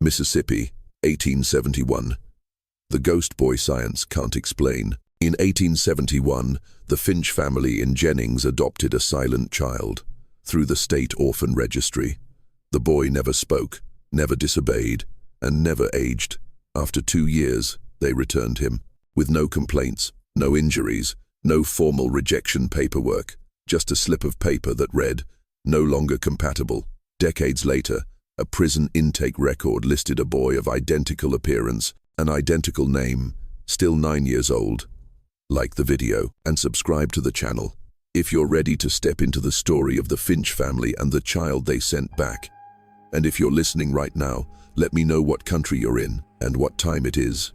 Mississippi, 1871. The ghost boy science can't explain. In 1871, the Finch family in Jennings adopted a silent child through the state orphan registry. The boy never spoke, never disobeyed, and never aged. After 2 years, they returned him, with no complaints, no injuries, no formal rejection paperwork, just a slip of paper that read, "No longer compatible." Decades later, a prison intake record listed a boy of identical appearance, an identical name, still 9 years old. Like the video and subscribe to the channel if you're ready to step into the story of the Finch family and the child they sent back. And if you're listening right now, let me know what country you're in and what time it is.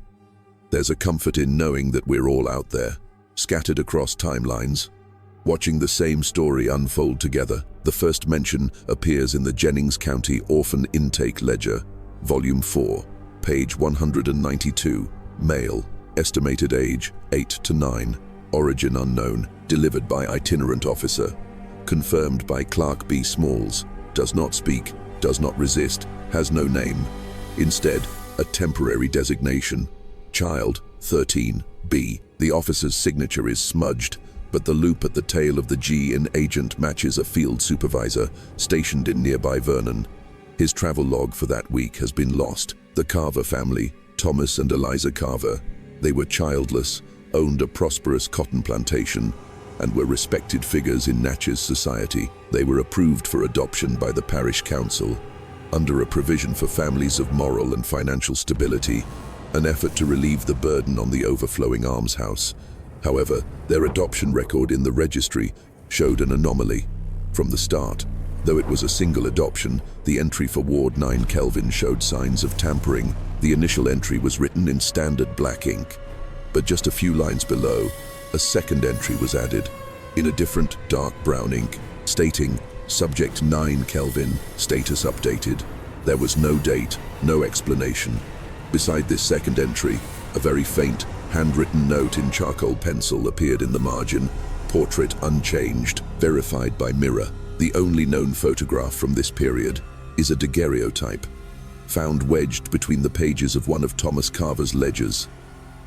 There's a comfort in knowing that we're all out there, scattered across timelines, watching the same story unfold together. The first mention appears in the Jennings County Orphan Intake Ledger, Volume 4, page 192, male, estimated age 8 to 9, origin unknown, delivered by itinerant officer, confirmed by Clark B. Smalls, does not speak, does not resist, has no name. Instead, a temporary designation, child 13, B. The officer's signature is smudged, but the loop at the tail of the G in agent matches a field supervisor stationed in nearby Vernon. His travel log for that week has been lost. The Carver family, Thomas and Eliza Carver, they were childless, owned a prosperous cotton plantation, and were respected figures in Natchez society. They were approved for adoption by the parish council, under a provision for families of moral and financial stability, an effort to relieve the burden on the overflowing almshouse. However, their adoption record in the registry showed an anomaly. From the start, though it was a single adoption, the entry for Ward 9 Kelvin showed signs of tampering. The initial entry was written in standard black ink, but just a few lines below, a second entry was added, in a different dark brown ink, stating, "Subject 9 Kelvin, status updated." There was no date, no explanation. Beside this second entry, a very faint, handwritten note in charcoal pencil appeared in the margin, "Portrait unchanged, verified by Mirror." The only known photograph from this period is a daguerreotype, found wedged between the pages of one of Thomas Carver's ledgers.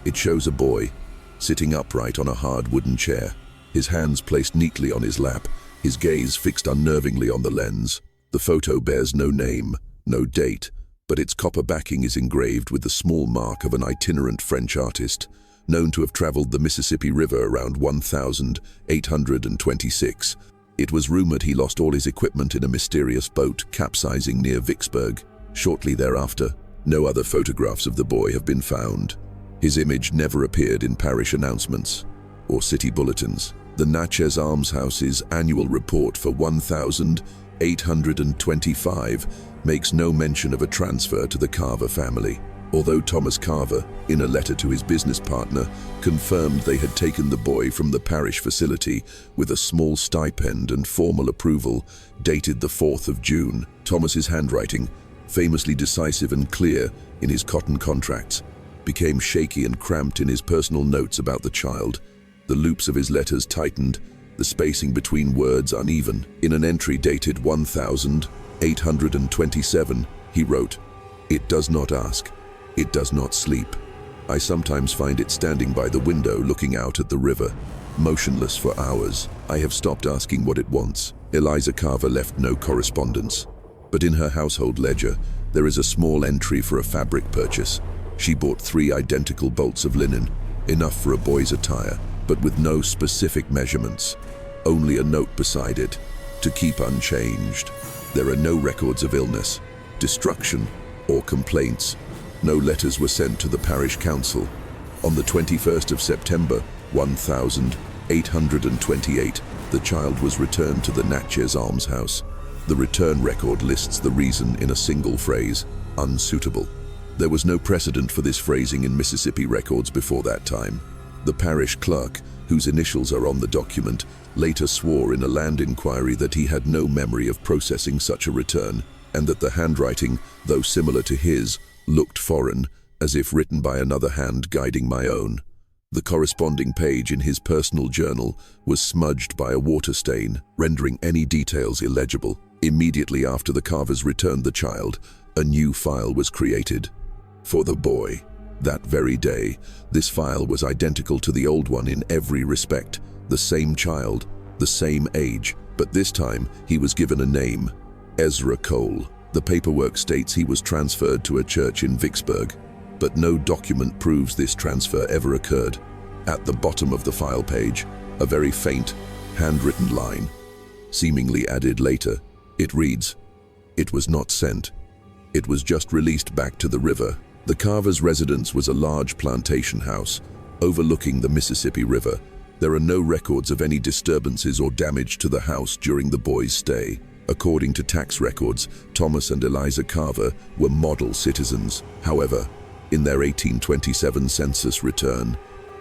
It shows a boy, sitting upright on a hard wooden chair, his hands placed neatly on his lap, his gaze fixed unnervingly on the lens. The photo bears no name, no date, but its copper backing is engraved with the small mark of an itinerant French artist, known to have traveled the Mississippi River around 1826. It was rumored he lost all his equipment in a mysterious boat capsizing near Vicksburg. Shortly thereafter, no other photographs of the boy have been found. His image never appeared in parish announcements or city bulletins. The Natchez Almshouse's annual report for 1825 makes no mention of a transfer to the Carver family, although Thomas Carver, in a letter to his business partner, confirmed they had taken the boy from the parish facility with a small stipend and formal approval, dated the 4th of June. Thomas's handwriting, famously decisive and clear in his cotton contracts, became shaky and cramped in his personal notes about the child. The loops of his letters tightened, the spacing between words uneven. In an entry dated 1827, he wrote, "It does not ask. It does not sleep. I sometimes find it standing by the window looking out at the river, motionless for hours. I have stopped asking what it wants." Eliza Carver left no correspondence, but in her household ledger, there is a small entry for a fabric purchase. She bought 3 identical bolts of linen, enough for a boy's attire, but with no specific measurements. Only a note beside it, to keep unchanged. There are no records of illness, destruction, or complaints. No letters were sent to the parish council. On the 21st of September, 1828, the child was returned to the Natchez Almshouse. The return record lists the reason in a single phrase, "unsuitable." There was no precedent for this phrasing in Mississippi records before that time. The parish clerk, whose initials are on the document, later swore in a land inquiry that he had no memory of processing such a return, and that the handwriting, though similar to his, looked foreign, as if written by another hand guiding my own. The corresponding page in his personal journal was smudged by a water stain, rendering any details illegible. Immediately after the Carvers returned the child, A new file was created for the boy. That very day, this file was identical to the old one in every respect. The same child, the same age, but this time he was given a name, Ezra Cole. The paperwork states he was transferred to a church in Vicksburg, but no document proves this transfer ever occurred. At the bottom of the file page, a very faint, handwritten line, seemingly added later. It reads, "It was not sent. It was just released back to the river." The Carver's residence was a large plantation house overlooking the Mississippi River. There are no records of any disturbances or damage to the house during the boy's stay. According to tax records, Thomas and Eliza Carver were model citizens. However, in their 1827 census return,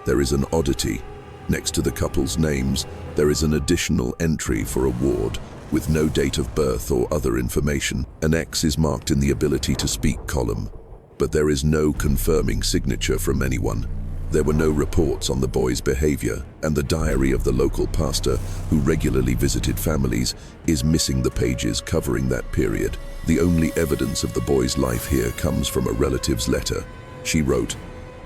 there is an oddity. Next to the couple's names, there is an additional entry for a ward with no date of birth or other information. An X is marked in the ability to speak column, but there is no confirming signature from anyone. There were no reports on the boy's behavior, and the diary of the local pastor who regularly visited families is missing the pages covering that period. The only evidence of the boy's life here comes from a relative's letter. She wrote,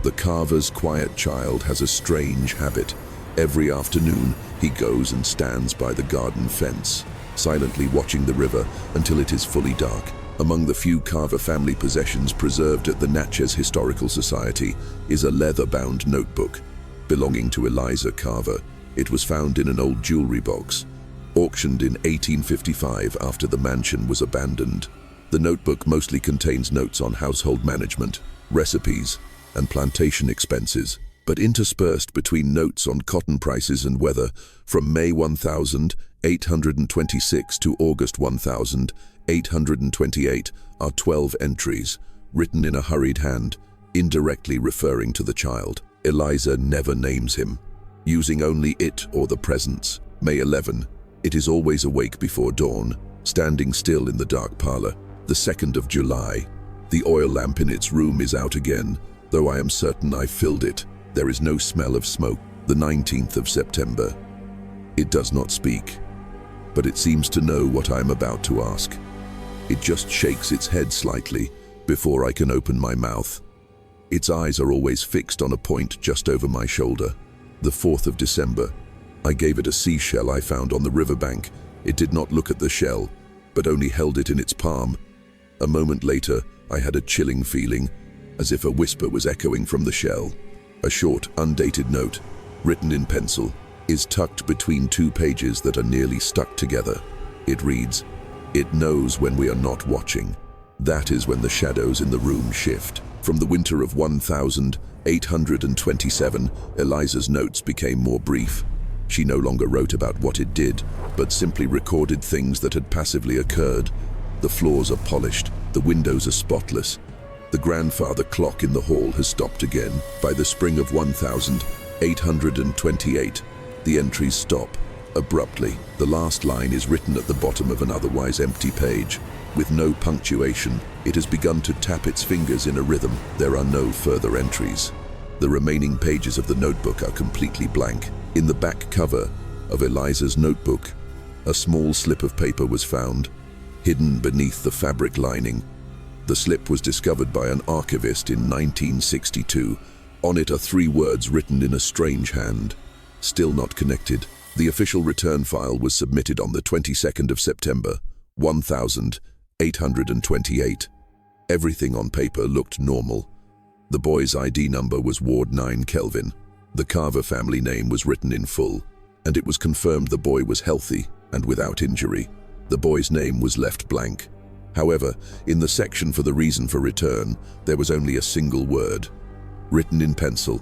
"The Carver's quiet child has a strange habit. Every afternoon, he goes and stands by the garden fence, silently watching the river until it is fully dark." Among the few Carver family possessions preserved at the Natchez Historical Society is a leather-bound notebook belonging to Eliza Carver. It was found in an old jewelry box, auctioned in 1855 after the mansion was abandoned. The notebook mostly contains notes on household management, recipes, and plantation expenses, but interspersed between notes on cotton prices and weather from May 1826 to August 1828 are 12 entries, written in a hurried hand, indirectly referring to the child. Eliza never names him, using only it or the presence. May 11, it is always awake before dawn, standing still in the dark parlor. The 2nd of July, the oil lamp in its room is out again, though I am certain I filled it. There is no smell of smoke. The 19th of September, it does not speak, but it seems to know what I am about to ask. It just shakes its head slightly before I can open my mouth. Its eyes are always fixed on a point just over my shoulder. The 4th of December, I gave it a seashell I found on the riverbank. It did not look at the shell, but only held it in its palm. A moment later, I had a chilling feeling, as if a whisper was echoing from the shell. A short, undated note, written in pencil, is tucked between two pages that are nearly stuck together. It reads, "It knows when we are not watching. That is when the shadows in the room shift." From the winter of 1827, Eliza's notes became more brief. She no longer wrote about what it did, but simply recorded things that had passively occurred. The floors are polished, the windows are spotless. The grandfather clock in the hall has stopped again. By the spring of 1828, the entries stop abruptly. The last line is written at the bottom of an otherwise empty page. With no punctuation, it has begun to tap its fingers in a rhythm. There are no further entries. The remaining pages of the notebook are completely blank. In the back cover of Eliza's notebook, a small slip of paper was found, hidden beneath the fabric lining. The slip was discovered by an archivist in 1962. On it are 3 words written in a strange hand, still not connected. The official return file was submitted on the 22nd of September, 1828. Everything on paper looked normal. The boy's ID number was Ward 9 Kelvin. The Carver family name was written in full, and it was confirmed the boy was healthy and without injury. The boy's name was left blank. However, in the section for the reason for return, there was only a single word, written in pencil,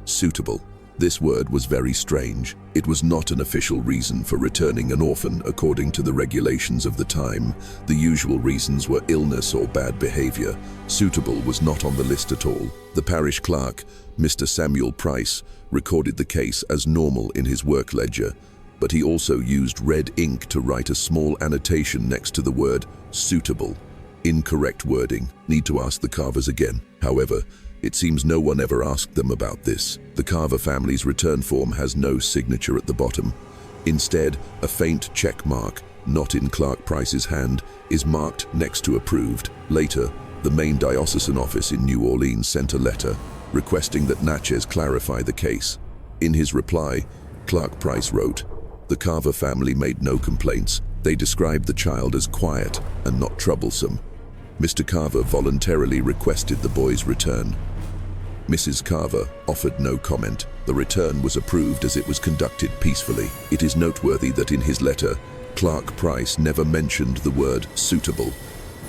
"suitable." This word was very strange. It was not an official reason for returning an orphan according to the regulations of the time. The usual reasons were illness or bad behavior. Suitable was not on the list at all. The parish clerk, Mr. Samuel Price, recorded the case as normal in his work ledger, but he also used red ink to write a small annotation next to the word suitable. Incorrect wording. Need to ask the Carvers again. However, it seems no one ever asked them about this. The Carver family's return form has no signature at the bottom. Instead, a faint check mark not in Clark Price's hand, is marked next to approved. Later, the main diocesan office in New Orleans sent a letter requesting that Natchez clarify the case. In his reply, Clark Price wrote, "The Carver family made no complaints. They described the child as quiet and not troublesome. Mr. Carver voluntarily requested the boy's return." Mrs. Carver offered no comment. The return was approved as it was conducted peacefully. It is noteworthy that in his letter, Clark Price never mentioned the word suitable.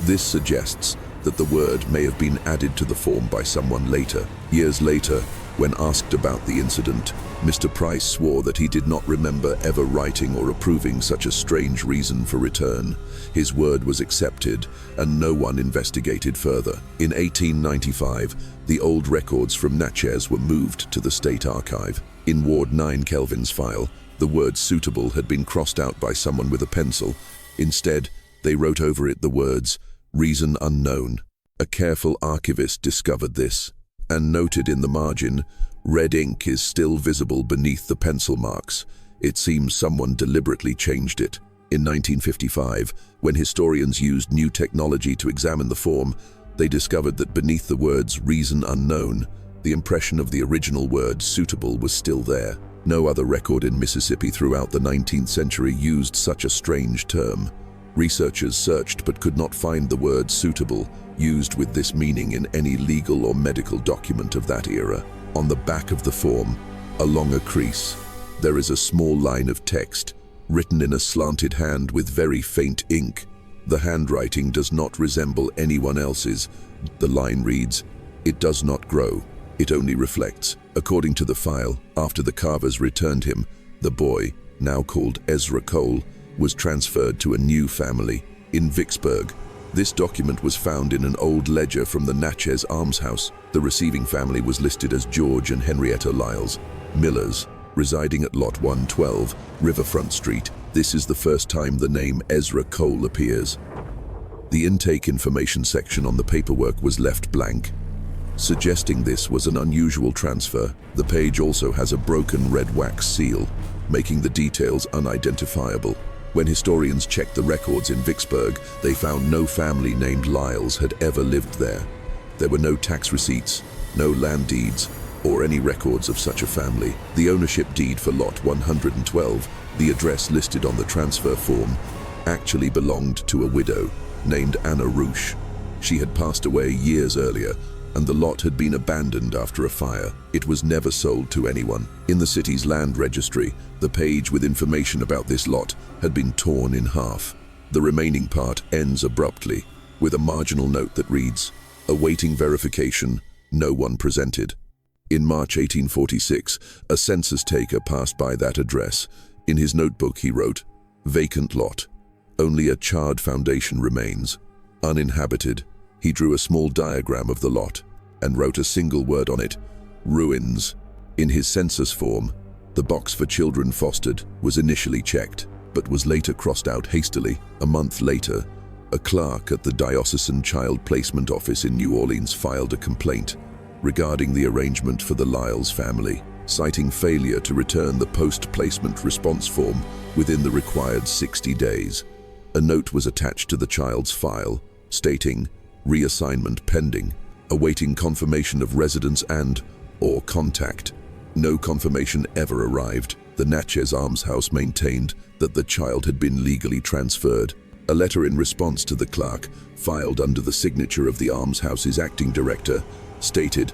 This suggests that the word may have been added to the form by someone later. Years later, when asked about the incident, Mr. Price swore that he did not remember ever writing or approving such a strange reason for return. His word was accepted, and no one investigated further. In 1895, the old records from Natchez were moved to the State Archive. In Ward 9 Kelvin's file, the word suitable had been crossed out by someone with a pencil. Instead, they wrote over it the words, "Reason unknown." A careful archivist discovered this and noted in the margin, "Red ink is still visible beneath the pencil marks. It seems someone deliberately changed it." In 1955, when historians used new technology to examine the form, they discovered that beneath the words "reason unknown," the impression of the original word "suitable" was still there. No other record in Mississippi throughout the 19th century used such a strange term. Researchers searched but could not find the word "suitable" used with this meaning in any legal or medical document of that era. On the back of the form, along a crease, there is a small line of text, written in a slanted hand with very faint ink. The handwriting does not resemble anyone else's. The line reads, "It does not grow, it only reflects." According to the file, after the Carvers returned him, the boy, now called Ezra Cole, was transferred to a new family in Vicksburg. This document was found in an old ledger from the Natchez Almshouse. The receiving family was listed as George and Henrietta Lyles, Millers, residing at Lot 112, Riverfront Street. This is the first time the name Ezra Cole appears. The intake information section on the paperwork was left blank, suggesting this was an unusual transfer. The page also has a broken red wax seal, making the details unidentifiable. When historians checked the records in Vicksburg, they found no family named Lyles had ever lived there. There were no tax receipts, no land deeds, or any records of such a family. The ownership deed for Lot 112, the address listed on the transfer form, actually belonged to a widow named Anna Roosh. She had passed away years earlier, and the lot had been abandoned after a fire. It was never sold to anyone. In the city's land registry, the page with information about this lot had been torn in half. The remaining part ends abruptly, with a marginal note that reads, "Awaiting verification, no one presented." In March 1846, a census taker passed by that address. In his notebook he wrote, "Vacant lot. Only a charred foundation remains. Uninhabited." He drew a small diagram of the lot and wrote a single word on it, "Ruins." In his census form, the box for children fostered was initially checked, but was later crossed out hastily. A month later, a clerk at the Diocesan Child Placement Office in New Orleans filed a complaint regarding the arrangement for the Lyles family, citing failure to return the post-placement response form within the required 60 days. A note was attached to the child's file, stating, "Reassignment pending, awaiting confirmation of residence and/or contact." No confirmation ever arrived. The Natchez Almshouse maintained that the child had been legally transferred. A letter in response to the clerk, filed under the signature of the almshouse's acting director, stated,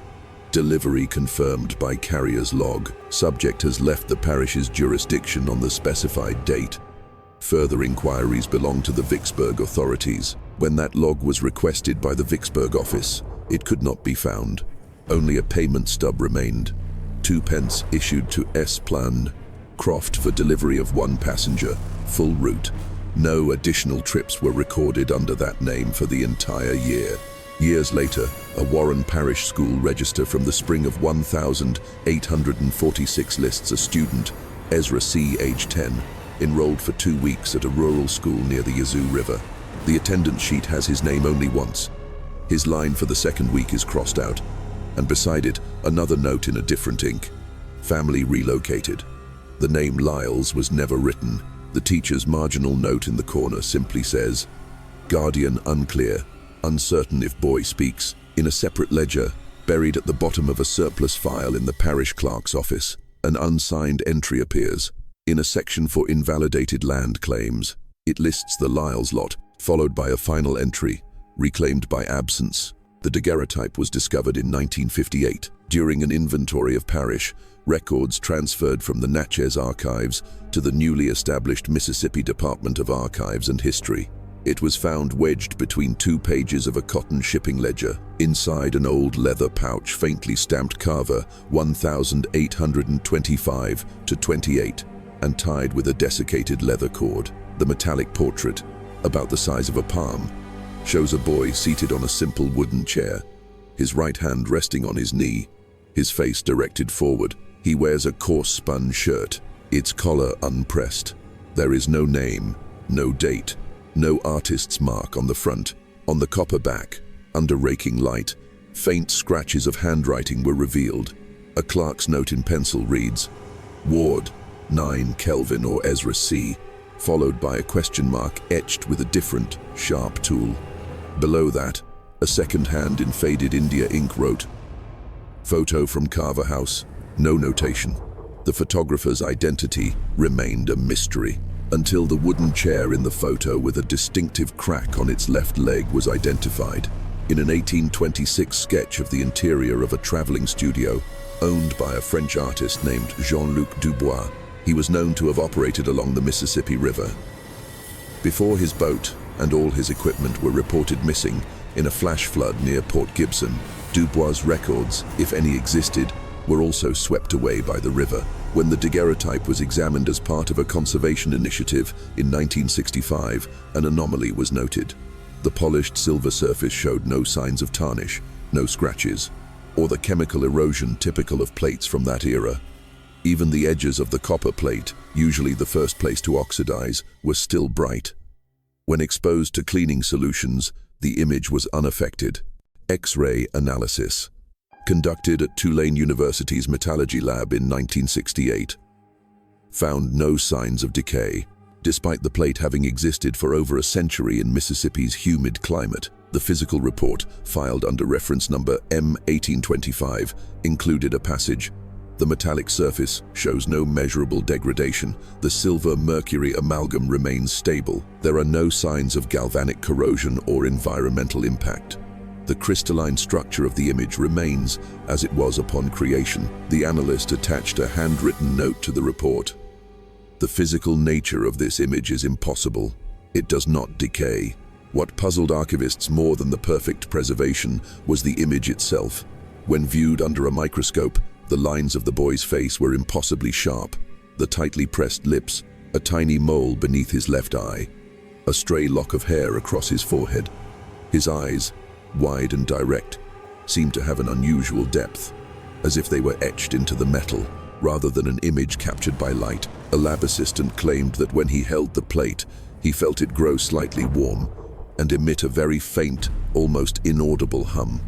"Delivery confirmed by carrier's log. Subject has left the parish's jurisdiction on the specified date. Further inquiries belong to the Vicksburg authorities." When that log was requested by the Vicksburg office, it could not be found. Only a payment stub remained, 2 pence issued to S. Plan Croft for delivery of 1 passenger, full route. No additional trips were recorded under that name for the entire year. Years later, a Warren Parish school register from the spring of 1846 lists a student, Ezra C., age 10, enrolled for 2 weeks at a rural school near the Yazoo River. The attendance sheet has his name only once. His line for the second week is crossed out, and beside it, another note in a different ink. Family relocated. The name Lyles was never written. The teacher's marginal note in the corner simply says, "Guardian unclear, uncertain if boy speaks." In a separate ledger, buried at the bottom of a surplus file in the parish clerk's office, an unsigned entry appears. In a section for invalidated land claims, it lists the Lyles lot, followed by a final entry, reclaimed by absence. The daguerreotype was discovered in 1958 during an inventory of parish records transferred from the Natchez Archives to the newly established Mississippi Department of Archives and History. It was found wedged between 2 pages of a cotton shipping ledger, inside an old leather pouch faintly stamped Carver 1825-28, and tied with a desiccated leather cord. The metallic portrait, about the size of a palm, shows a boy seated on a simple wooden chair, his right hand resting on his knee, his face directed forward. He wears a coarse spun shirt, its collar unpressed. There is no name, no date, no artist's mark on the front. On the copper back, under raking light, faint scratches of handwriting were revealed. A clerk's note in pencil reads, "Ward, 9 Kelvin or Ezra C., followed by a question mark etched with a different, sharp tool. Below that, a second hand in faded India ink wrote, "Photo from Carver House," no notation. The photographer's identity remained a mystery, until the wooden chair in the photo with a distinctive crack on its left leg was identified. In an 1826 sketch of the interior of a traveling studio owned by a French artist named Jean-Luc Dubois, he was known to have operated along the Mississippi River. Before his boat and all his equipment were reported missing in a flash flood near Port Gibson, Dubois' records, if any existed, were also swept away by the river. When the daguerreotype was examined as part of a conservation initiative in 1965, an anomaly was noted. The polished silver surface showed no signs of tarnish, no scratches, or the chemical erosion typical of plates from that era. Even the edges of the copper plate, usually the first place to oxidize, were still bright. When exposed to cleaning solutions, the image was unaffected. X-ray analysis, conducted at Tulane University's metallurgy lab in 1968, found no signs of decay. Despite the plate having existed for over a century in Mississippi's humid climate, the physical report, filed under reference number M1825, included a passage. The metallic surface shows no measurable degradation. The silver-mercury amalgam remains stable. There are no signs of galvanic corrosion or environmental impact. The crystalline structure of the image remains as it was upon creation. The analyst attached a handwritten note to the report. The physical nature of this image is impossible. It does not decay. What puzzled archivists more than the perfect preservation was the image itself. When viewed under a microscope, the lines of the boy's face were impossibly sharp. The tightly pressed lips, a tiny mole beneath his left eye, a stray lock of hair across his forehead. His eyes, wide and direct, seemed to have an unusual depth, as if they were etched into the metal, rather than an image captured by light. A lab assistant claimed that when he held the plate, he felt it grow slightly warm and emit a very faint, almost inaudible hum.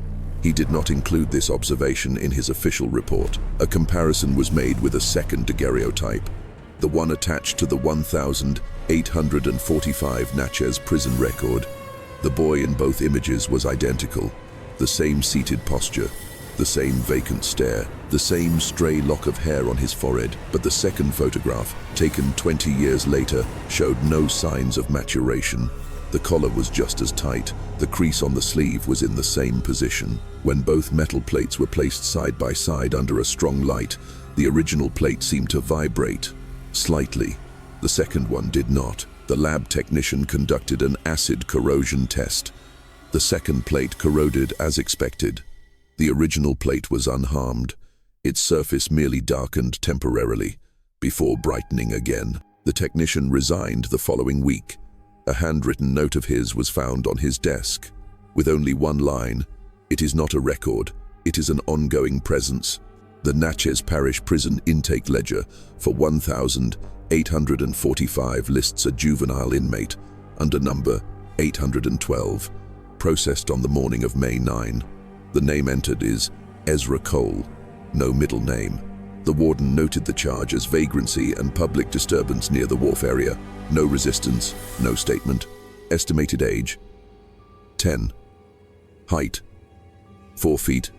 He did not include this observation in his official report. A comparison was made with a second daguerreotype, the one attached to the 1845 Natchez prison record. The boy in both images was identical, the same seated posture, the same vacant stare, the same stray lock of hair on his forehead, but the second photograph, taken 20 years later, showed no signs of maturation. The collar was just as tight, the crease on the sleeve was in the same position. When both metal plates were placed side by side under a strong light, the original plate seemed to vibrate, slightly. The second one did not. The lab technician conducted an acid corrosion test. The second plate corroded as expected. The original plate was unharmed, its surface merely darkened temporarily, before brightening again. The technician resigned the following week. A handwritten note of his was found on his desk, with only one line: "It is not a record, it is an ongoing presence." The Natchez Parish Prison Intake Ledger for 1845 lists a juvenile inmate under number 812, processed on the morning of May 9. The name entered is Ezra Cole, no middle name. The warden noted the charge as vagrancy and public disturbance near the wharf area. No resistance, no statement. Estimated age, 10. Height, 4 feet,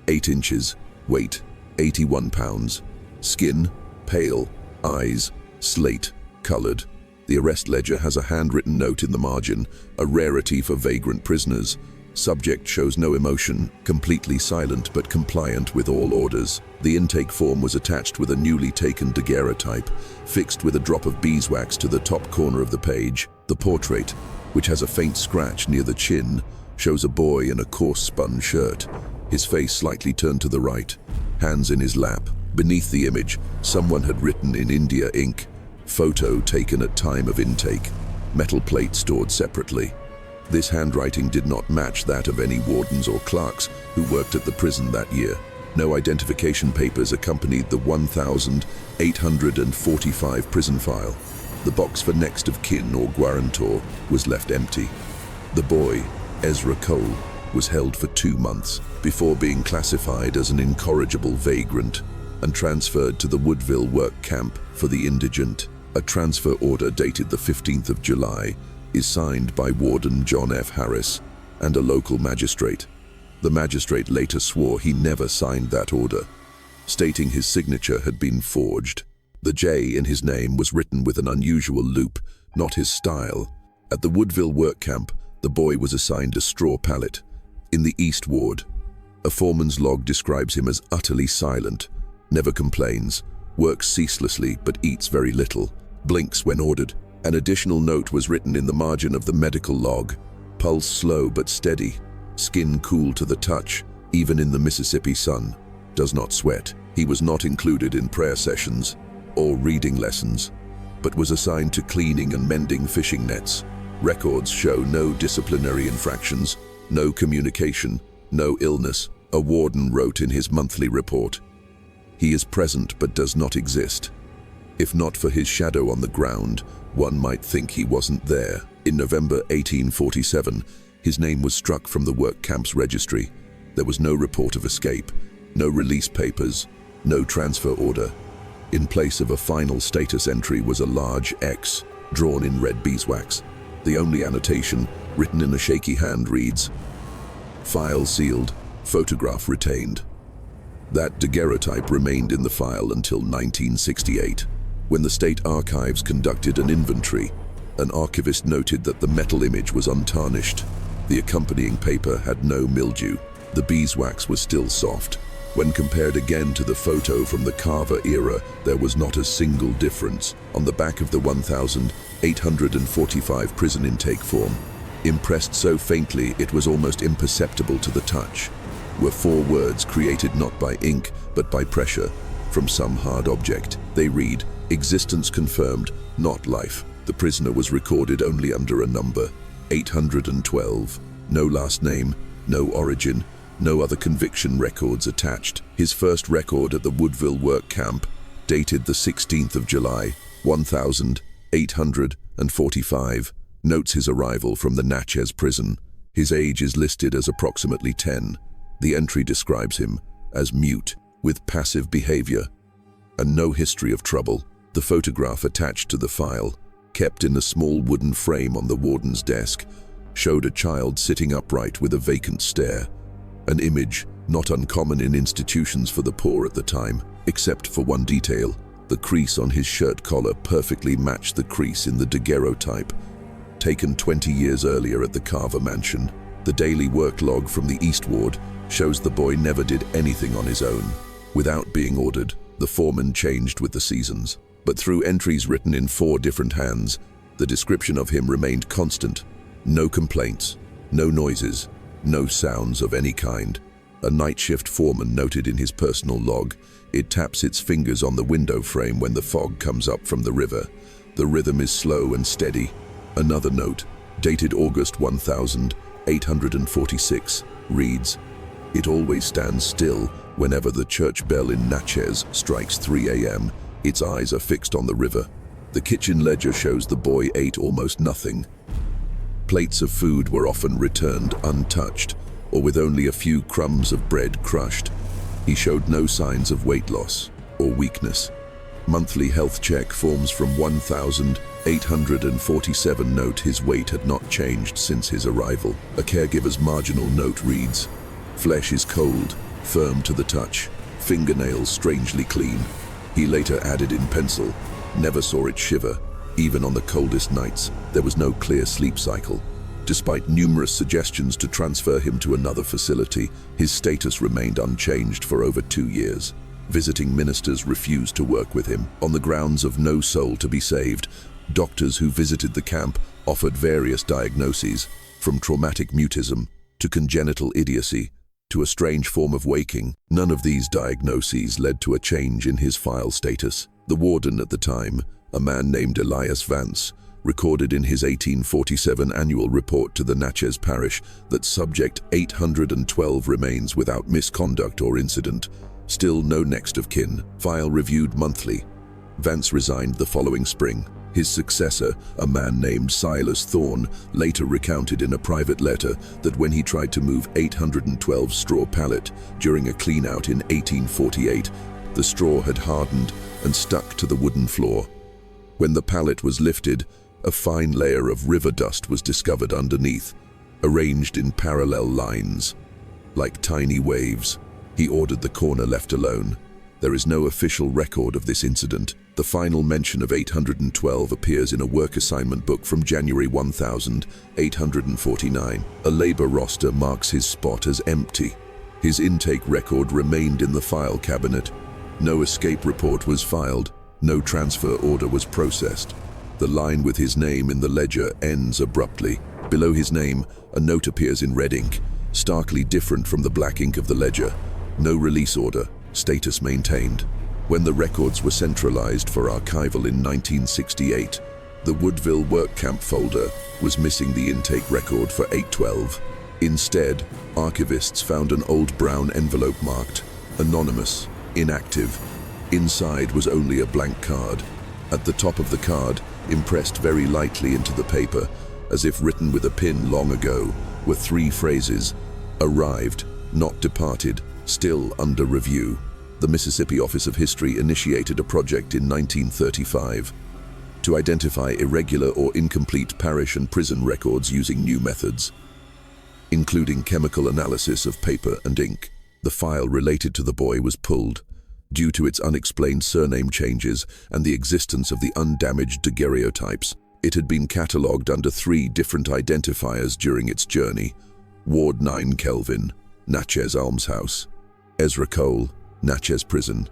8 inches. Weight, 81 pounds. Skin, pale. Eyes, slate-colored. The arrest ledger has a handwritten note in the margin, a rarity for vagrant prisoners. Subject shows no emotion, completely silent but compliant with all orders. The intake form was attached with a newly taken daguerreotype, fixed with a drop of beeswax to the top corner of the page. The portrait, which has a faint scratch near the chin, shows a boy in a coarse-spun shirt, his face slightly turned to the right, hands in his lap. Beneath the image, someone had written in India ink, "Photo taken at time of intake, metal plate stored separately." This handwriting did not match that of any wardens or clerks who worked at the prison that year. No identification papers accompanied the 1,845 prison file. The box for next of kin or guarantor was left empty. The boy, Ezra Cole, was held for 2 months before being classified as an incorrigible vagrant and transferred to the Woodville work camp for the indigent. A transfer order dated the 15th of July is signed by Warden John F. Harris and a local magistrate. The magistrate later swore he never signed that order, stating his signature had been forged. The J in his name was written with an unusual loop, not his style. At the Woodville work camp, the boy was assigned a straw pallet in the East Ward. A foreman's log describes him as utterly silent, never complains, works ceaselessly but eats very little, blinks when ordered. An additional note was written in the margin of the medical log: pulse slow but steady, skin cool to the touch, even in the Mississippi sun, does not sweat. He was not included in prayer sessions or reading lessons, but was assigned to cleaning and mending fishing nets. Records show no disciplinary infractions, no communication, no illness. A warden wrote in his monthly report, "He is present but does not exist. If not for his shadow on the ground, one might think he wasn't there." In November 1847, his name was struck from the work camp's registry. There was no report of escape, no release papers, no transfer order. In place of a final status entry was a large X, drawn in red beeswax. The only annotation, written in a shaky hand, reads, "File sealed, photograph retained." That daguerreotype remained in the file until 1968. When the State Archives conducted an inventory, an archivist noted that the metal image was untarnished. The accompanying paper had no mildew. The beeswax was still soft. When compared again to the photo from the Carver era, there was not a single difference. On the back of the 1,845 prison intake form, impressed so faintly it was almost imperceptible to the touch, were 4 words created not by ink but by pressure from some hard object. They read, "Existence confirmed, not life." The prisoner was recorded only under a number, 812. No last name, no origin, no other conviction records attached. His first record at the Woodville work camp, dated the 16th of July, 1845, notes his arrival from the Natchez prison. His age is listed as approximately 10. The entry describes him as mute, with passive behavior, and no history of trouble. The photograph attached to the file, kept in a small wooden frame on the warden's desk, showed a child sitting upright with a vacant stare, an image not uncommon in institutions for the poor at the time, except for one detail. The crease on his shirt collar perfectly matched the crease in the daguerreotype, taken 20 years earlier at the Carver mansion. The daily work log from the East Ward shows the boy never did anything on his own. Without being ordered, the foreman changed with the seasons. But through entries written in 4 different hands, the description of him remained constant. No complaints, no noises, no sounds of any kind. A night shift foreman noted in his personal log, "It taps its fingers on the window frame when the fog comes up from the river. The rhythm is slow and steady." Another note, dated August 1846, reads, "It always stands still whenever the church bell in Natchez strikes 3 a.m. Its eyes are fixed on the river." The kitchen ledger shows the boy ate almost nothing. Plates of food were often returned untouched, or with only a few crumbs of bread crushed. He showed no signs of weight loss. or weakness. Monthly health check forms from 1,847 note his weight had not changed since his arrival. A caregiver's marginal note reads, "Flesh is cold, firm to the touch, fingernails strangely clean." He later added in pencil, "Never saw it shiver. Even on the coldest nights, there was no clear sleep cycle." Despite numerous suggestions to transfer him to another facility, his status remained unchanged for over 2 years. Visiting ministers refused to work with him. On the grounds of no soul to be saved, doctors who visited the camp offered various diagnoses, from traumatic mutism to congenital idiocy to a strange form of waking. None of these diagnoses led to a change in his file status. The warden at the time, a man named Elias Vance, recorded in his 1847 annual report to the Natchez Parish that subject 812 remains without misconduct or incident. Still no next of kin. File reviewed monthly. Vance resigned the following spring. His successor, a man named Silas Thorne, later recounted in a private letter that when he tried to move 812 straw pallet during a clean-out in 1848, the straw had hardened and stuck to the wooden floor. When the pallet was lifted, a fine layer of river dust was discovered underneath, arranged in parallel lines, like tiny waves. He ordered the corner left alone. There is no official record of this incident. The final mention of 812 appears in a work assignment book from January 1849. A labor roster marks his spot as empty. His intake record remained in the file cabinet. No escape report was filed. No transfer order was processed. The line with his name in the ledger ends abruptly. Below his name, a note appears in red ink, starkly different from the black ink of the ledger. No release order, status maintained. When the records were centralized for archival in 1968, the Woodville Work Camp folder was missing the intake record for 812. Instead, archivists found an old brown envelope marked "Anonymous, Inactive." Inside was only a blank card. At the top of the card, impressed very lightly into the paper, as if written with a pen long ago, were 3 phrases: "Arrived, not departed, still under review." The Mississippi Office of History initiated a project in 1935 to identify irregular or incomplete parish and prison records using new methods, including chemical analysis of paper and ink. The file related to the boy was pulled due to its unexplained surname changes and the existence of the undamaged daguerreotypes. It had been catalogued under 3 different identifiers during its journey: Ward 9 Kelvin, Natchez Almshouse; Ezra Cole, Natchez Prison;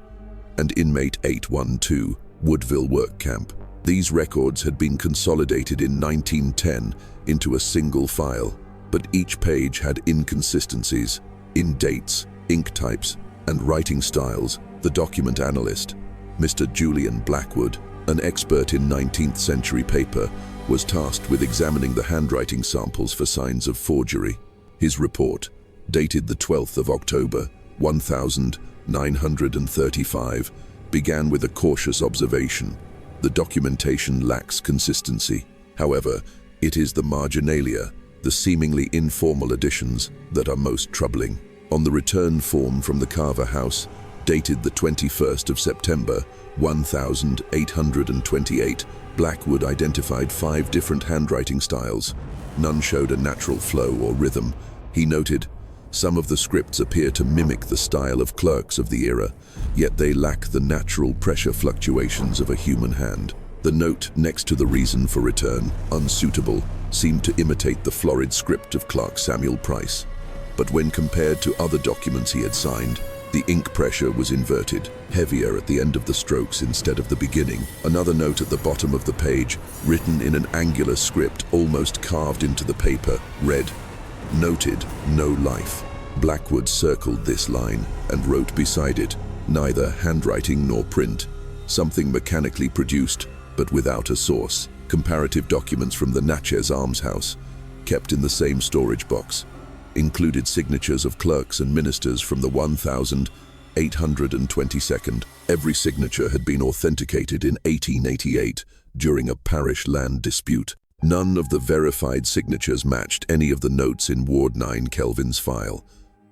and Inmate 812, Woodville Work Camp. These records had been consolidated in 1910 into a single file, but each page had inconsistencies in dates, ink types, and writing styles. The document analyst, Mr. Julian Blackwood, an expert in 19th century paper, was tasked with examining the handwriting samples for signs of forgery. His report, dated the 12th of October, 1935, began with a cautious observation: the documentation lacks consistency. However, it is the marginalia, the seemingly informal additions, that are most troubling. On the return form from the Carver House, dated the 21st of September, 1828, Blackwood identified 5 different handwriting styles. None showed a natural flow or rhythm. He noted, "Some of the scripts appear to mimic the style of clerks of the era, yet they lack the natural pressure fluctuations of a human hand." The note next to the reason for return, "unsuitable," seemed to imitate the florid script of Clerk Samuel Price. But when compared to other documents he had signed, the ink pressure was inverted, heavier at the end of the strokes instead of the beginning. Another note at the bottom of the page, written in an angular script almost carved into the paper, read, "Noted, no life." Blackwood circled this line and wrote beside it, "Neither handwriting nor print. Something mechanically produced, but without a source." Comparative documents from the Natchez Almshouse, kept in the same storage box, included signatures of clerks and ministers from the 1822nd. Every signature had been authenticated in 1888 during a parish land dispute. None of the verified signatures matched any of the notes in Ward 9 Kelvin's file.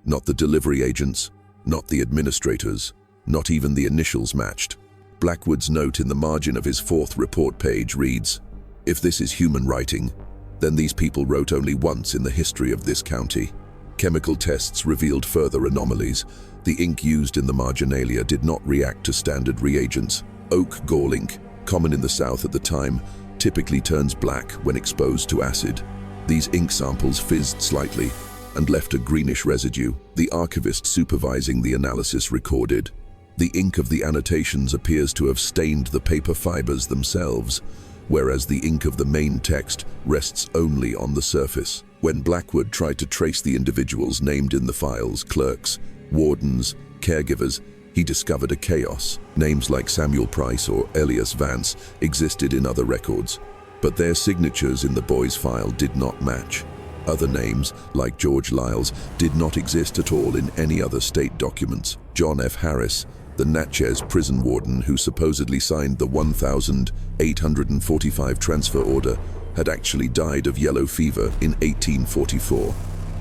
Not the delivery agents, not the administrators, Not even the initials matched. Blackwood's note in the margin of his fourth report page reads, "If this is human writing, then these people wrote only once in the history of this county." Chemical tests revealed further anomalies. The ink used in the marginalia did not react to standard reagents. Oak gall ink, common in the South at the time, typically turns black when exposed to acid. These ink samples fizzed slightly and left a greenish residue. The archivist supervising the analysis recorded, "The ink of the annotations appears to have stained the paper fibers themselves, whereas the ink of the main text rests only on the surface." When Blackwood tried to trace the individuals named in the files, clerks, wardens, caregivers, he discovered a chaos. Names like Samuel Price or Elias Vance existed in other records, but their signatures in the boys' file did not match. Other names, like George Lyles, did not exist at all in any other state documents. John F. Harris, the Natchez prison warden who supposedly signed the 1,845 transfer order, had actually died of yellow fever in 1844.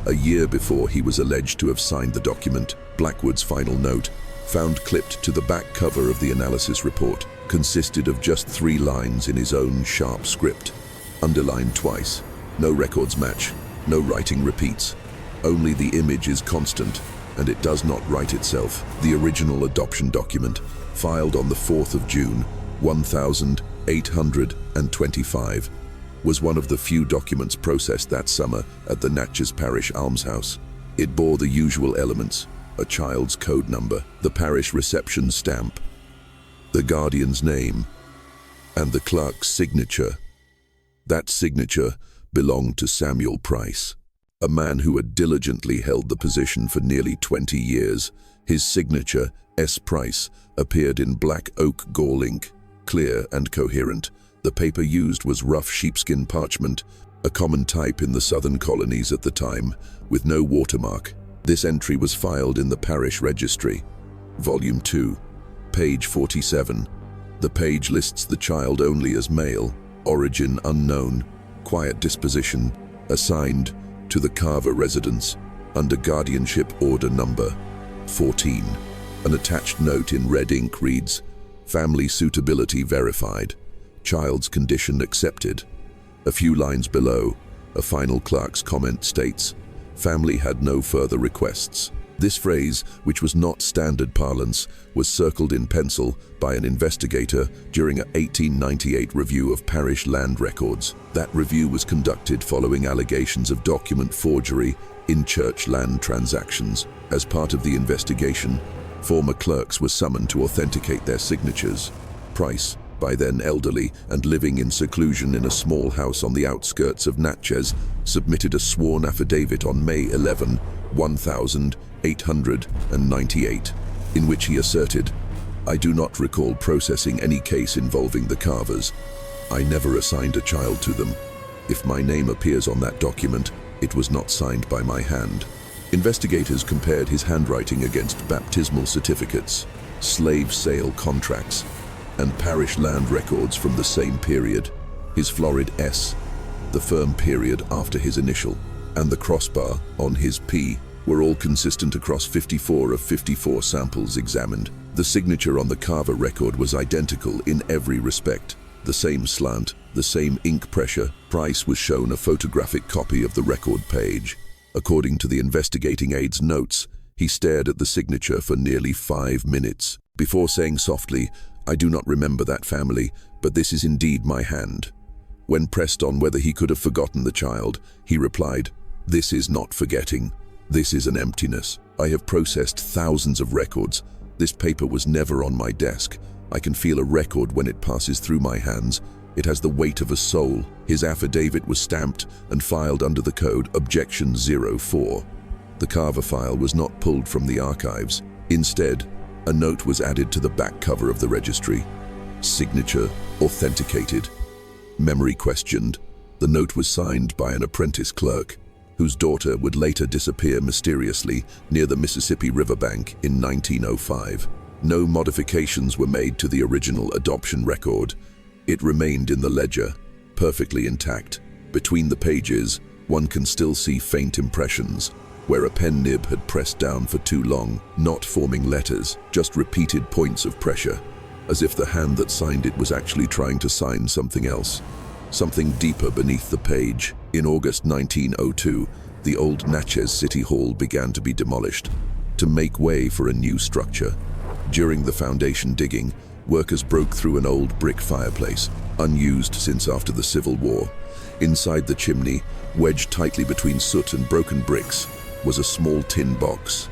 A year before he was alleged to have signed the document. Blackwood's final note, found clipped to the back cover of the analysis report, consisted of just 3 lines in his own sharp script, underlined twice. No records match, no writing repeats. Only the image is constant, and it does not write itself. The original adoption document, filed on the 4th of June, 1825, was one of the few documents processed that summer at the Natchez Parish Almshouse. It bore the usual elements: a child's code number, the parish reception stamp, the guardian's name, and the clerk's signature. That signature belonged to Samuel Price, a man who had diligently held the position for nearly 20 years. His signature, S. Price, appeared in black oak gall ink, clear and coherent. The paper used was rough sheepskin parchment, a common type in the southern colonies at the time, with no watermark. This entry was filed in the Parish Registry, Volume 2, page 47. The page lists the child only as male, origin unknown, quiet disposition, assigned to the Carver residence, under guardianship order number 14. An attached note in red ink reads, "Family suitability verified. Child's condition accepted." A few lines below, a final clerk's comment states, "Family had no further requests." This phrase, which was not standard parlance, was circled in pencil by an investigator during an 1898 review of parish land records. That review was conducted following allegations of document forgery in church land transactions. As part of the investigation, former clerks were summoned to authenticate their signatures. Price, by then elderly and living in seclusion in a small house on the outskirts of Natchez, submitted a sworn affidavit on May 11, 1898, in which he asserted, "I do not recall processing any case involving the Carvers. I never assigned a child to them. If my name appears on that document, it was not signed by my hand." Investigators compared his handwriting against baptismal certificates, slave sale contracts, and parish land records from the same period. His florid S, the firm period after his initial, and the crossbar on his P were all consistent across 54 of 54 samples examined. The signature on the Carver record was identical in every respect. The same slant, the same ink pressure. Price was shown a photographic copy of the record page. According to the investigating ade's notes, he stared at the signature for nearly 5 minutes before saying softly, "I do not remember that family, but this is indeed my hand." When pressed on whether he could have forgotten the child, he replied, "This is not forgetting. This is an emptiness. I have processed thousands of records. This paper was never on my desk. I can feel a record when it passes through my hands. It has the weight of a soul." His affidavit was stamped and filed under the code Objection 04. The Carver file was not pulled from the archives. Instead, a note was added to the back cover of the registry. Signature authenticated. Memory questioned. The note was signed by an apprentice clerk, whose daughter would later disappear mysteriously near the Mississippi riverbank in 1905. No modifications were made to the original adoption record. It remained in the ledger, perfectly intact. Between the pages, one can still see faint impressions, where a pen nib had pressed down for too long, not forming letters, just repeated points of pressure, as if the hand that signed it was actually trying to sign something else, something deeper beneath the page. In August 1902, the old Natchez City Hall began to be demolished, to make way for a new structure. During the foundation digging, workers broke through an old brick fireplace, unused since after the Civil War. Inside the chimney, wedged tightly between soot and broken bricks, was a small tin box.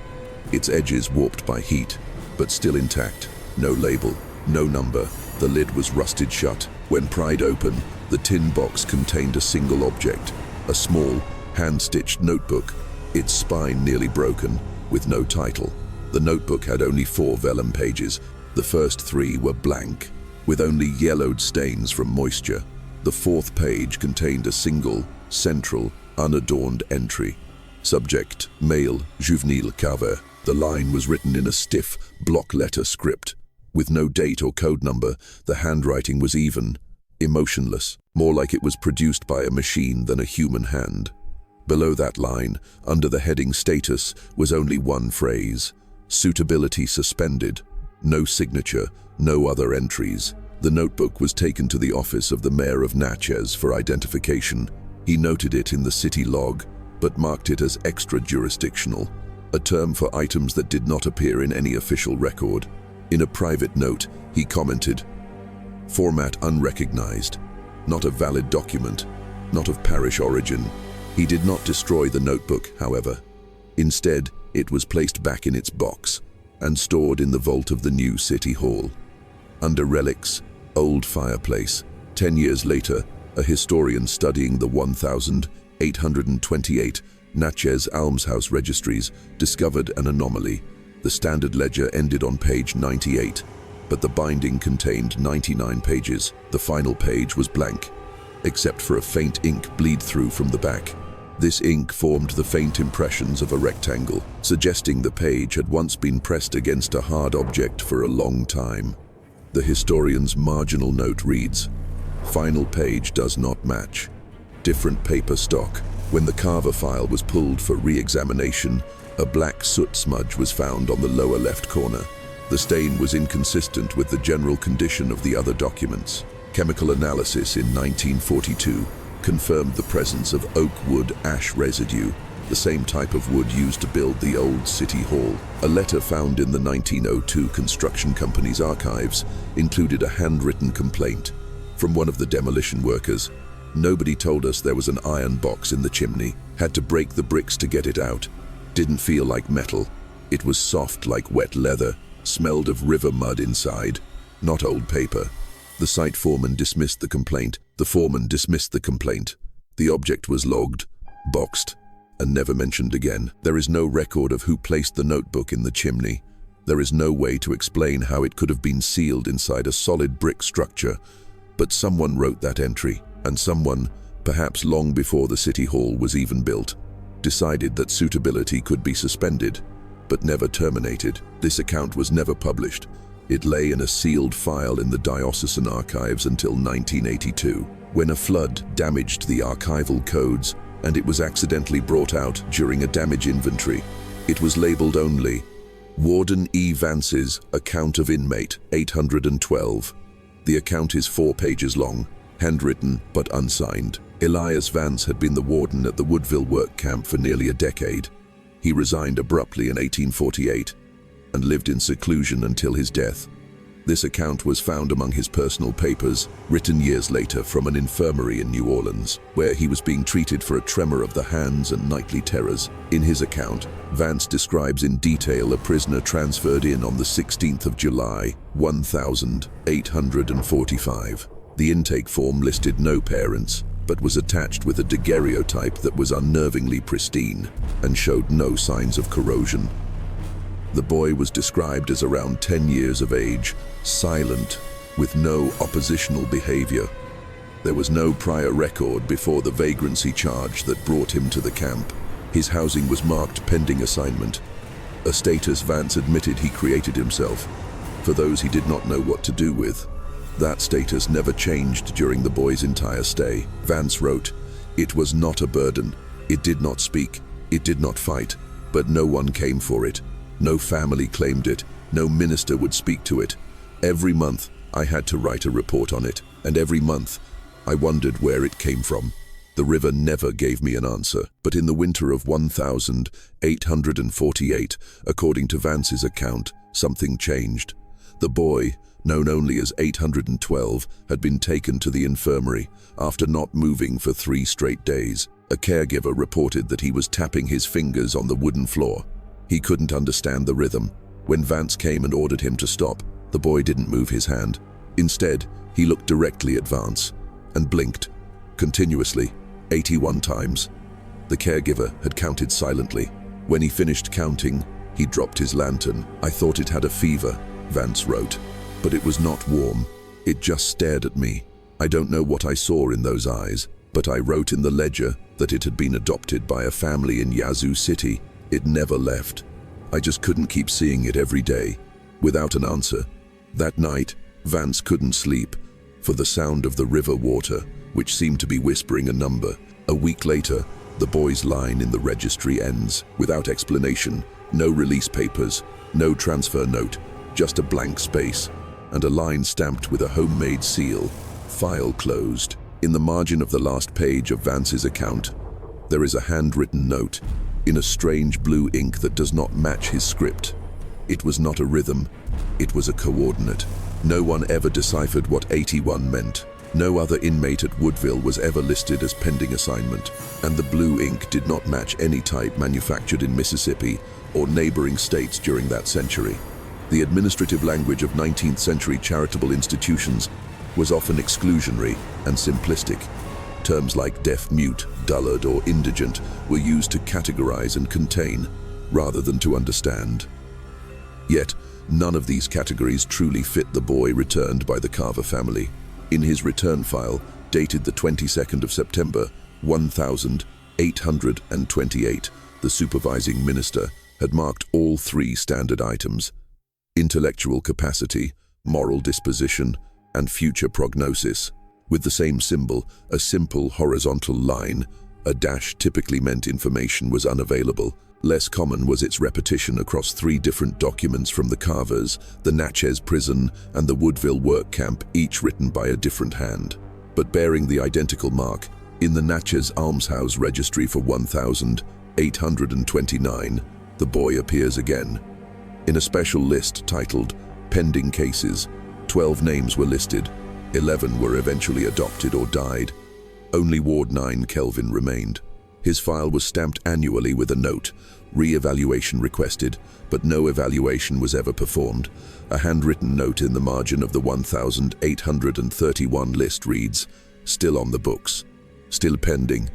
Its edges warped by heat, but still intact. No label, no number. The lid was rusted shut. When pried open, the tin box contained a single object, a small, hand-stitched notebook, its spine nearly broken, with no title. The notebook had only 4 vellum pages. The first 3 were blank, with only yellowed stains from moisture. The 4th page contained a single, central, unadorned entry. Subject, male, juvenile Carver. The line was written in a stiff, block-letter script. With no date or code number, the handwriting was even, emotionless, more like it was produced by a machine than a human hand. Below that line, under the heading Status, was only one phrase: suitability suspended. No signature, no other entries. The notebook was taken to the office of the mayor of Natchez for identification. He noted it in the city log, but marked it as extra-jurisdictional, a term for items that did not appear in any official record. In a private note, he commented, "Format unrecognized, not a valid document, not of parish origin." He did not destroy the notebook, however. Instead, it was placed back in its box and stored in the vault of the new city hall. Under relics, old fireplace. 10 years later, a historian studying the 1,828 Natchez Almshouse registries discovered an anomaly. The standard ledger ended on page 98, but the binding contained 99 pages. The final page was blank, except for a faint ink bleed through from the back. This ink formed the faint impressions of a rectangle, suggesting the page had once been pressed against a hard object for a long time. The historian's marginal note reads, "Final page does not match. Different paper stock." When the Carver file was pulled for re-examination, a black soot smudge was found on the lower left corner. The stain was inconsistent with the general condition of the other documents. Chemical analysis in 1942 confirmed the presence of oak wood ash residue, the same type of wood used to build the old city hall. A letter found in the 1902 construction company's archives included a handwritten complaint from one of the demolition workers. "Nobody told us there was an iron box in the chimney. Had to break the bricks to get it out. Didn't feel like metal. It was soft like wet leather. Smelled of river mud inside. Not old paper." The site foreman dismissed the complaint. The object was logged, boxed, and never mentioned again. There is no record of who placed the notebook in the chimney. There is no way to explain how it could have been sealed inside a solid brick structure. But someone wrote that entry, and someone, perhaps long before the city hall was even built, decided that suitability could be suspended, but never terminated. This account was never published. It lay in a sealed file in the diocesan archives until 1982, when a flood damaged the archival codes and it was accidentally brought out during a damage inventory. It was labeled only, "Warden E. Vance's Account of Inmate 812. The account is 4 pages long, handwritten but unsigned. Elias Vance had been the warden at the Woodville work camp for nearly a decade. He resigned abruptly in 1848 and lived in seclusion until his death. This account was found among his personal papers, written years later from an infirmary in New Orleans, where he was being treated for a tremor of the hands and nightly terrors. In his account, Vance describes in detail a prisoner transferred in on the 16th of July, 1845. The intake form listed no parents, but was attached with a daguerreotype that was unnervingly pristine and showed no signs of corrosion. The boy was described as around 10 years of age, silent, with no oppositional behavior. There was no prior record before the vagrancy charge that brought him to the camp. His housing was marked pending assignment, a status Vance admitted he created himself, for those he did not know what to do with. That status never changed during the boy's entire stay. Vance wrote, "It was not a burden. It did not speak. It did not fight, but no one came for it. No family claimed it. No minister would speak to it. Every month, I had to write a report on it, and every month, I wondered where it came from. The river never gave me an answer, but in the winter of 1848, according to Vance's account, something changed. The boy, known only as 812, had been taken to the infirmary after not moving for 3 straight days. A caregiver reported that he was tapping his fingers on the wooden floor. He couldn't understand the rhythm. When Vance came and ordered him to stop, the boy didn't move his hand. Instead, he looked directly at Vance and blinked, continuously, 81 times. The caregiver had counted silently. When he finished counting, he dropped his lantern. "I thought it had a fever," Vance wrote, "but it was not warm. It just stared at me. I don't know what I saw in those eyes, but I wrote in the ledger that it had been adopted by a family in Yazoo City. It never left. I just couldn't keep seeing it every day, without an answer." That night, Vance couldn't sleep for the sound of the river water, which seemed to be whispering a number. A week later, the boy's line in the registry ends, without explanation, no release papers, no transfer note, just a blank space, and a line stamped with a homemade seal, "File closed." In the margin of the last page of Vance's account, there is a handwritten note, in a strange blue ink that does not match his script. It was not a rhythm, it was a coordinate. No one ever deciphered what 81 meant. No other inmate at Woodville was ever listed as pending assignment, and the blue ink did not match any type manufactured in Mississippi or neighboring states during that century. The administrative language of 19th century charitable institutions was often exclusionary and simplistic. Terms like deaf, mute, dullard, or indigent were used to categorize and contain, rather than to understand. Yet, none of these categories truly fit the boy returned by the Carver family. In his return file, dated the 22nd of September, 1828, the supervising minister had marked all 3 standard items: intellectual capacity, moral disposition, and future prognosis. With the same symbol, a simple horizontal line, a dash typically meant information was unavailable. Less common was its repetition across 3 different documents from the Carvers, the Natchez prison, and the Woodville work camp, each written by a different hand, but bearing the identical mark. In the Natchez Almshouse registry for 1829, the boy appears again. In a special list titled Pending Cases, 12 names were listed. 11 were eventually adopted or died. Only Ward 9 Kelvin remained. His file was stamped annually with a note, "Re-evaluation requested," but no evaluation was ever performed. A handwritten note in the margin of the 1831 list reads, "Still on the books, still pending,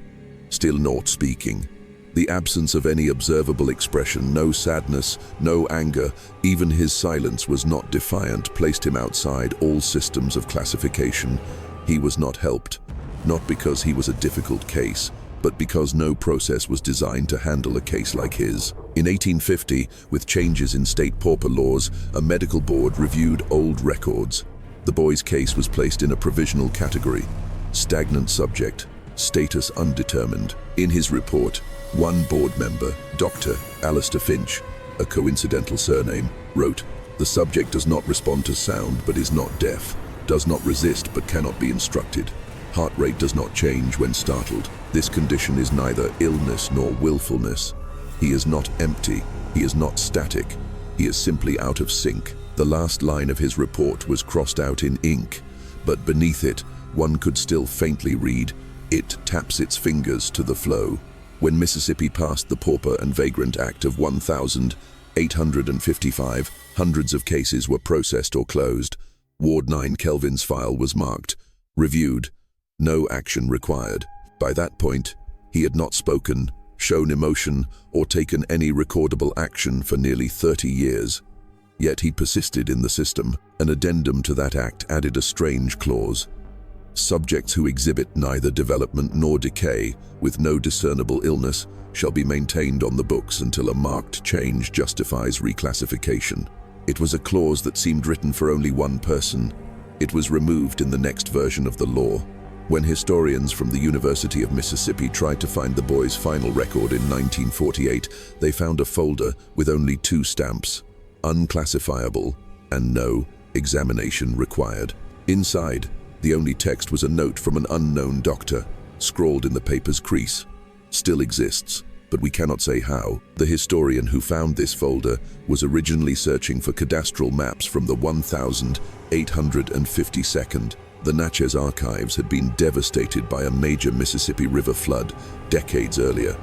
still not speaking." The absence of any observable expression, no sadness, no anger, even his silence was not defiant, placed him outside all systems of classification. He was not helped, not because he was a difficult case, but because no process was designed to handle a case like his. In 1850, with changes in state pauper laws, a medical board reviewed old records. The boy's case was placed in a provisional category, stagnant subject, status undetermined. In his report, one board member, Dr. Alistair Finch, a coincidental surname, wrote, "The subject does not respond to sound but is not deaf, does not resist but cannot be instructed. Heart rate does not change when startled. This condition is neither illness nor willfulness. He is not empty, he is not static, he is simply out of sync." The last line of his report was crossed out in ink, but beneath it, one could still faintly read, "It taps its fingers to the flow." When Mississippi passed the Pauper and Vagrant Act of 1855, hundreds of cases were processed or closed. Ward 9 Kelvin's file was marked, "Reviewed. No action required." By that point, he had not spoken, shown emotion, or taken any recordable action for nearly 30 years. Yet he persisted in the system. An addendum to that act added a strange clause. Subjects who exhibit neither development nor decay, with no discernible illness, shall be maintained on the books until a marked change justifies reclassification. It was a clause that seemed written for only one person. It was removed in the next version of the law. When historians from the University of Mississippi tried to find the boy's final record in 1948, they found a folder with only 2 stamps, unclassifiable and no examination required. Inside, the only text was a note from an unknown doctor, scrawled in the paper's crease. Still exists, but we cannot say how. The historian who found this folder was originally searching for cadastral maps from the 1852nd. The Natchez Archives had been devastated by a major Mississippi River flood decades earlier,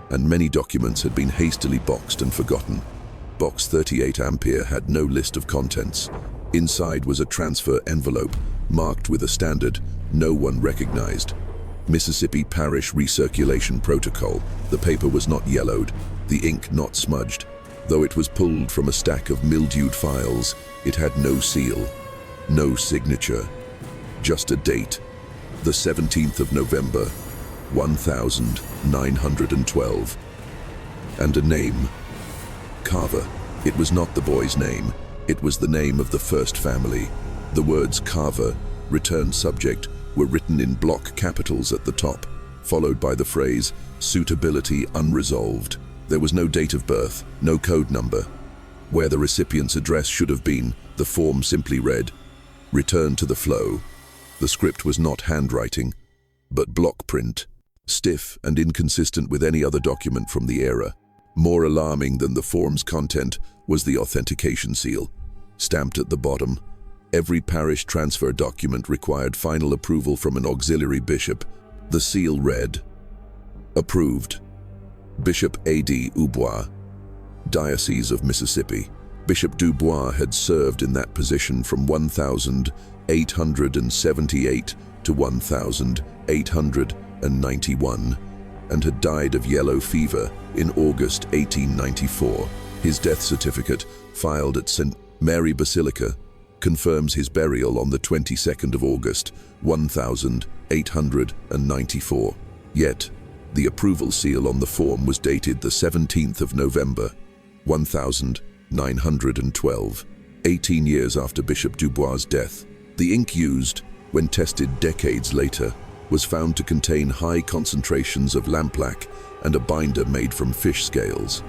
and many documents had been hastily boxed and forgotten. Box 38 Ampere had no list of contents. Inside was a transfer envelope, marked with a standard no one recognized. Mississippi Parish Recirculation Protocol. The paper was not yellowed, the ink not smudged. Though it was pulled from a stack of mildewed files, it had no seal, no signature. Just a date, the 17th of November, 1912. And a name, Carver. It was not the boy's name, it was the name of the first family. The words Carver, return subject, were written in block capitals at the top, followed by the phrase, suitability unresolved. There was no date of birth, no code number. Where the recipient's address should have been, the form simply read, return to the flow. The script was not handwriting, but block print, stiff and inconsistent with any other document from the era. More alarming than the form's content was the authentication seal. Stamped at the bottom, every parish transfer document required final approval from an auxiliary bishop. The seal read, approved, Bishop A.D. Ubois, Diocese of Mississippi. Bishop Dubois had served in that position from 1878 to 1891 and had died of yellow fever in August 1894. His death certificate, filed at St. Mary Basilica, confirms his burial on the 22nd of August, 1894. Yet, the approval seal on the form was dated the 17th of November, 1912, 18 years after Bishop Dubois' death. The ink used, when tested decades later, was found to contain high concentrations of lampblack and a binder made from fish scales,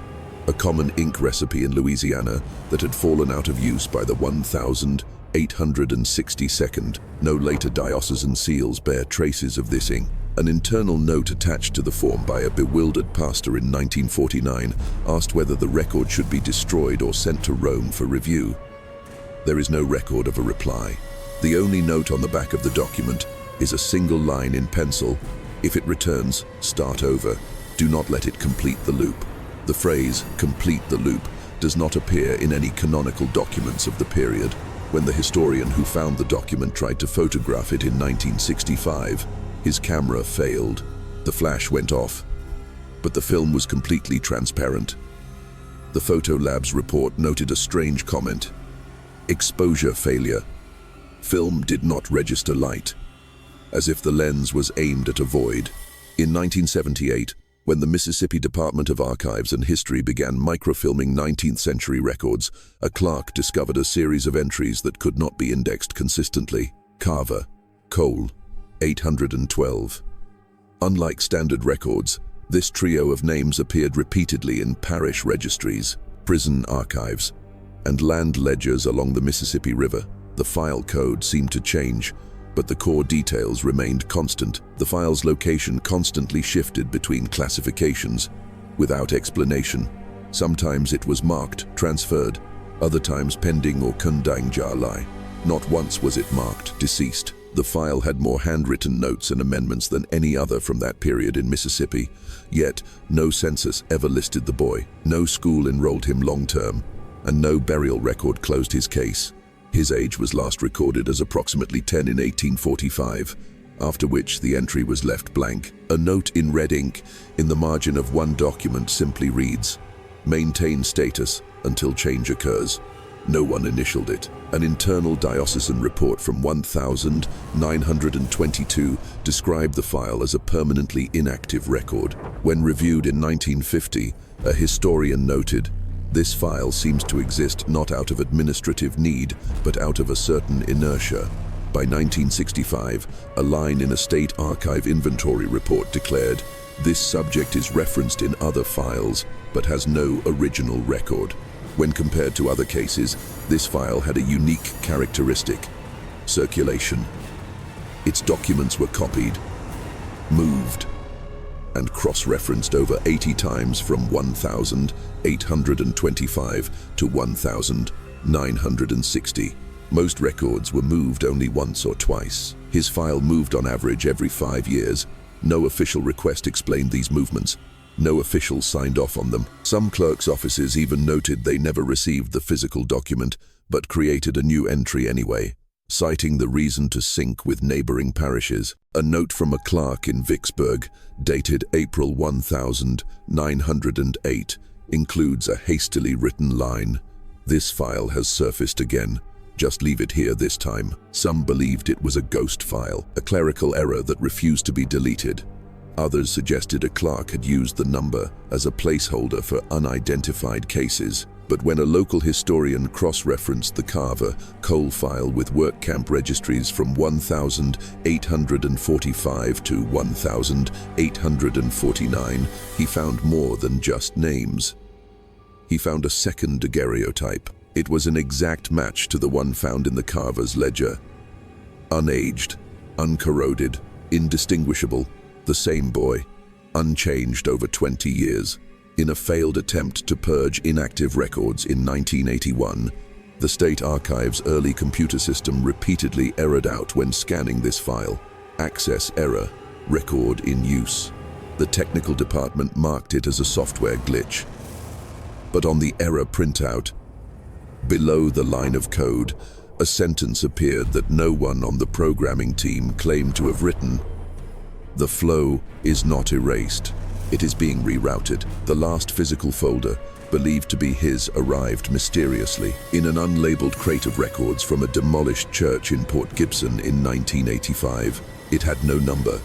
a common ink recipe in Louisiana that had fallen out of use by the 1862nd. No later diocesan seals bear traces of this ink. An internal note attached to the form by a bewildered pastor in 1949 asked whether the record should be destroyed or sent to Rome for review. There is no record of a reply. The only note on the back of the document is a single line in pencil. If it returns, start over. Do not let it complete the loop. The phrase, complete the loop, does not appear in any canonical documents of the period. When the historian who found the document tried to photograph it in 1965, his camera failed. The flash went off, but the film was completely transparent. The Photo Lab's report noted a strange comment. Exposure failure. Film did not register light, as if the lens was aimed at a void. In 1978, when the Mississippi Department of Archives and History began microfilming 19th century records, a clerk discovered a series of entries that could not be indexed consistently. Carver, Cole, 812. Unlike standard records, this trio of names appeared repeatedly in parish registries, prison archives, and land ledgers along the Mississippi River. The file code seemed to change, but the core details remained constant. The file's location constantly shifted between classifications, without explanation. Sometimes it was marked, transferred, other times pending or kundang jalai. Not once was it marked, deceased. The file had more handwritten notes and amendments than any other from that period in Mississippi. Yet, no census ever listed the boy, no school enrolled him long-term, and no burial record closed his case. His age was last recorded as approximately 10 in 1845, after which the entry was left blank. A note in red ink in the margin of one document simply reads, "Maintain status until change occurs." No one initialed it. An internal diocesan report from 1922 described the file as a permanently inactive record. When reviewed in 1950, a historian noted, "This file seems to exist not out of administrative need, but out of a certain inertia." By 1965, a line in a State Archive inventory report declared, "This subject is referenced in other files, but has no original record." When compared to other cases, this file had a unique characteristic: circulation. Its documents were copied, moved, and cross-referenced over 80 times from 1,825 to 1,960. Most records were moved only once or twice. His file moved on average every 5 years. No official request explained these movements. No official signed off on them. Some clerks' offices even noted they never received the physical document, but created a new entry anyway, citing the reason to sync with neighboring parishes. A note from a clerk in Vicksburg, dated April 1908, includes a hastily written line: "This file has surfaced again. Just leave it here this time." Some believed it was a ghost file, a clerical error that refused to be deleted. Others suggested a clerk had used the number as a placeholder for unidentified cases. But when a local historian cross-referenced the Carver coal file with work camp registries from 1,845 to 1,849, he found more than just names. He found a second daguerreotype. It was an exact match to the one found in the Carver's ledger. Unaged, uncorroded, indistinguishable, the same boy, unchanged over 20 years. In a failed attempt to purge inactive records in 1981, the State Archive's early computer system repeatedly errored out when scanning this file. Access error, record in use. The technical department marked it as a software glitch. But on the error printout, below the line of code, a sentence appeared that no one on the programming team claimed to have written. "The flow is not erased. It is being rerouted." The last physical folder, believed to be his, arrived mysteriously in an unlabeled crate of records from a demolished church in Port Gibson in 1985. It had no number,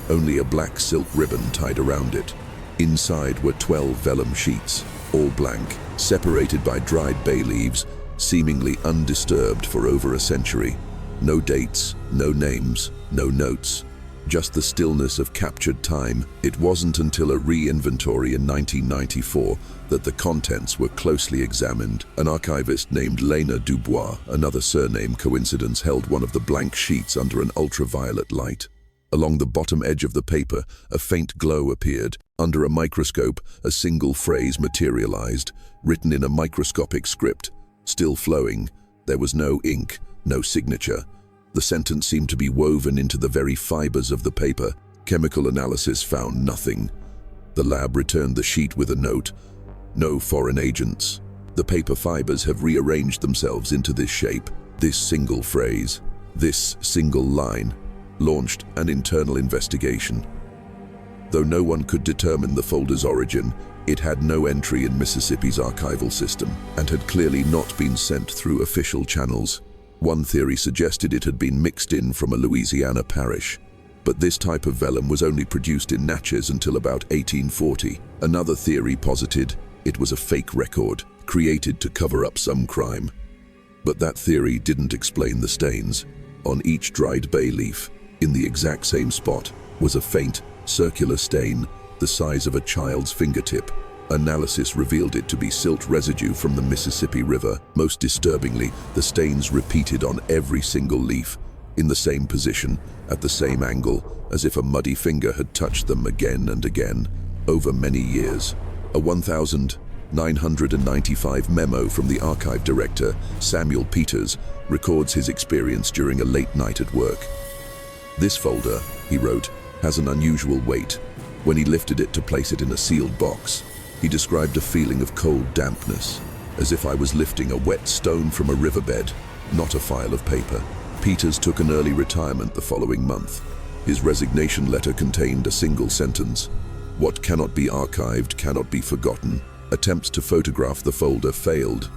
only a black silk ribbon tied around it. Inside were 12 vellum sheets, all blank, separated by dried bay leaves, seemingly undisturbed for over a century. No dates, no names, no notes. Just the stillness of captured time. It wasn't until a re-inventory in 1994 that the contents were closely examined. An archivist named Lena Dubois, another surname coincidence, held one of the blank sheets under an ultraviolet light. Along the bottom edge of the paper, a faint glow appeared. Under a microscope, a single phrase materialized, written in a microscopic script, still flowing. There was no ink, no signature. The sentence seemed to be woven into the very fibers of the paper. Chemical analysis found nothing. The lab returned the sheet with a note: "No foreign agents. The paper fibers have rearranged themselves into this shape." This single phrase, this single line, launched an internal investigation. Though no one could determine the folder's origin, it had no entry in Mississippi's archival system and had clearly not been sent through official channels. One theory suggested it had been mixed in from a Louisiana parish, but this type of vellum was only produced in Natchez until about 1840. Another theory posited it was a fake record, created to cover up some crime. But that theory didn't explain the stains. On each dried bay leaf, in the exact same spot, was a faint, circular stain the size of a child's fingertip. Analysis revealed it to be silt residue from the Mississippi River. Most disturbingly, the stains repeated on every single leaf, in the same position, at the same angle, as if a muddy finger had touched them again and again, over many years. A 1995 memo from the archive director, Samuel Peters, records his experience during a late night at work. "This folder," he wrote, "has an unusual weight." When he lifted it to place it in a sealed box, he described a feeling of cold dampness, as if I was lifting a wet stone from a riverbed, not a file of paper. Peters took an early retirement the following month. His resignation letter contained a single sentence: "What cannot be archived cannot be forgotten." Attempts to photograph the folder failed.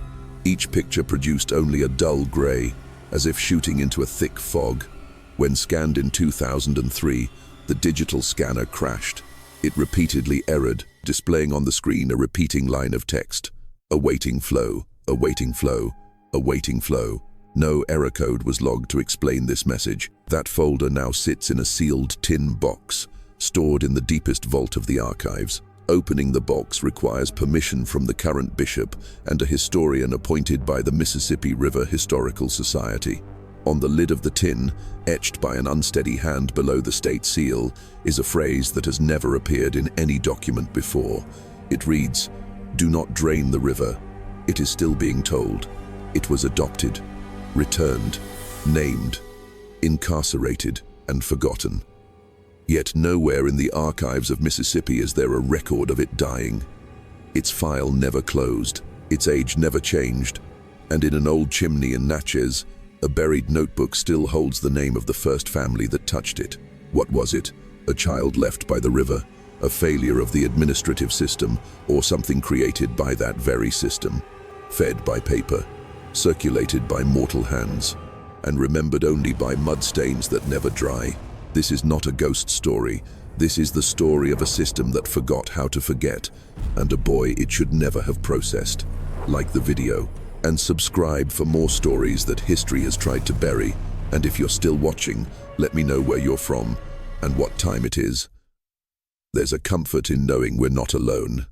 Each picture produced only a dull gray, as if shooting into a thick fog. When scanned in 2003, the digital scanner crashed. It repeatedly errored, displaying on the screen a repeating line of text: "Awaiting flow, awaiting flow, awaiting flow." No error code was logged to explain this message. That folder now sits in a sealed tin box, stored in the deepest vault of the archives. Opening the box requires permission from the current bishop and a historian appointed by the Mississippi River Historical Society. On the lid of the tin, etched by an unsteady hand below the state seal, is a phrase that has never appeared in any document before. It reads, "Do not drain the river." It is still being told. It was adopted, returned, named, incarcerated, and forgotten. Yet nowhere in the archives of Mississippi is there a record of it dying. Its file never closed, its age never changed, and in an old chimney in Natchez, a buried notebook still holds the name of the first family that touched it. What was it? A child left by the river? A failure of the administrative system, or something created by that very system? Fed by paper, circulated by mortal hands, and remembered only by mudstains that never dry. This is not a ghost story. This is the story of a system that forgot how to forget, and a boy it should never have processed. Like the video, and subscribe for more stories that history has tried to bury. And if you're still watching, let me know where you're from and what time it is. There's a comfort in knowing we're not alone.